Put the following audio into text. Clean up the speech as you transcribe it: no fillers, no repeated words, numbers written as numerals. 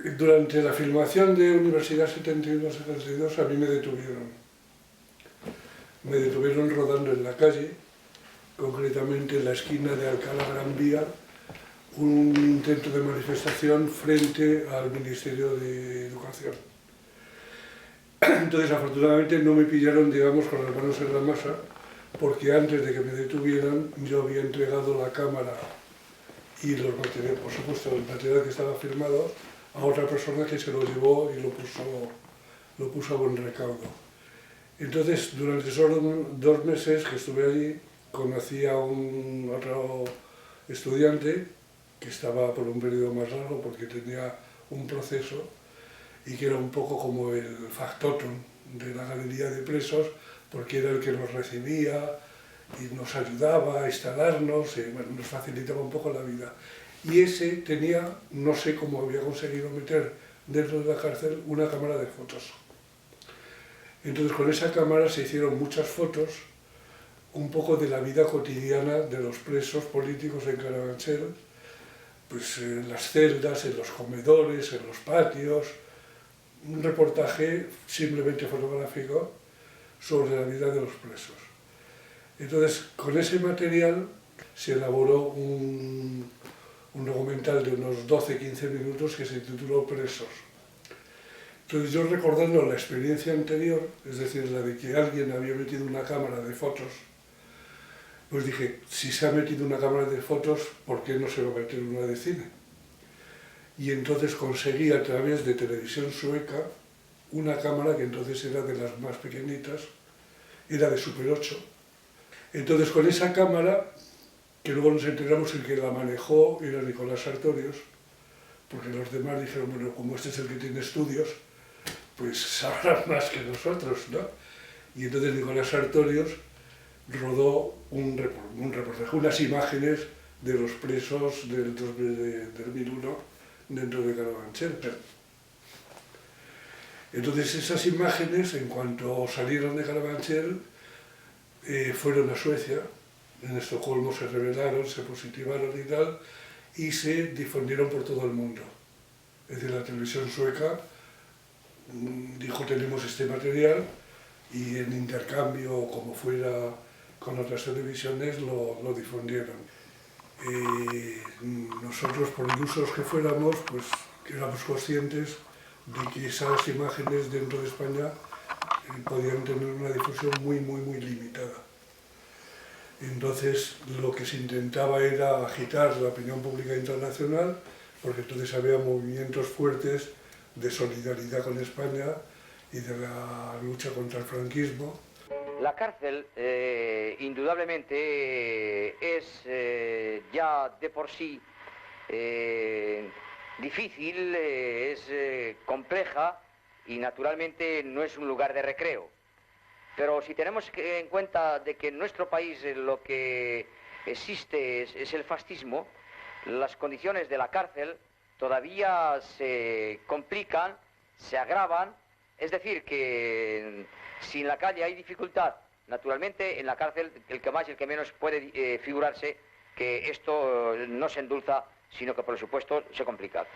Durante la filmación de Universidad 71-72 a mí me detuvieron. Me detuvieron rodando en la calle, concretamente en la esquina de Alcalá Gran Vía, un intento de manifestación frente al Ministerio de Educación. Entonces, afortunadamente, no me pillaron, digamos, con las manos en la masa, porque antes de que me detuvieran, yo había entregado la cámara y los materiales, por supuesto, el material que estaba firmado, a otra persona que se lo llevó y lo puso a buen recaudo. Entonces, durante esos 2 meses que estuve allí, conocí a un otro estudiante que estaba por un periodo más largo porque tenía un proceso y que era un poco como el factotum de la galería de presos, porque era el que nos recibía y nos ayudaba a instalarnos, bueno, nos facilitaba un poco la vida. Y ese tenía, no sé cómo había conseguido meter dentro de la cárcel, una cámara de fotos. Entonces con esa cámara se hicieron muchas fotos, un poco de la vida cotidiana de los presos políticos en Carabanchel, pues en las celdas, en los comedores, en los patios, un reportaje simplemente fotográfico sobre la vida de los presos. Entonces, con ese material se elaboró un documental de unos 12-15 minutos que se tituló Presos. Entonces yo, recordando la experiencia anterior, es decir, la de que alguien había metido una cámara de fotos, pues dije, si se ha metido una cámara de fotos, ¿por qué no se va a meter una de cine? Y entonces conseguí, a través de Televisión Sueca, una cámara que entonces era de las más pequeñitas, era de Super 8. Entonces con esa cámara, que luego nos enteramos el que la manejó era Nicolás Sartorius, porque los demás dijeron, bueno, como este es el que tiene estudios, pues sabrán más que nosotros, ¿no? Y entonces Nicolás Sartorius rodó un reportaje, unas imágenes de los presos del 2001 dentro de Carabanchel. Entonces esas imágenes, en cuanto salieron de Carabanchel, fueron a Suecia, en Estocolmo se revelaron, se positivaron y tal, y se difundieron por todo el mundo. Es decir, la televisión sueca dijo, tenemos este material, y en intercambio, como fuera con otras televisiones, lo difundieron. Nosotros, por ilusos que fuéramos, pues éramos conscientes de que esas imágenes dentro de España podían tener una difusión muy limitada. Entonces lo que se intentaba era agitar la opinión pública internacional, porque entonces había movimientos fuertes de solidaridad con España y de la lucha contra el franquismo. La cárcel, indudablemente, es ya de por sí difícil, es compleja y naturalmente no es un lugar de recreo. Pero si tenemos en cuenta de que en nuestro país lo que existe es el fascismo, las condiciones de la cárcel todavía se complican, se agravan, es decir, que si en la calle hay dificultad, naturalmente en la cárcel el que más y el que menos puede figurarse que esto no se endulza, sino que por supuesto se complica.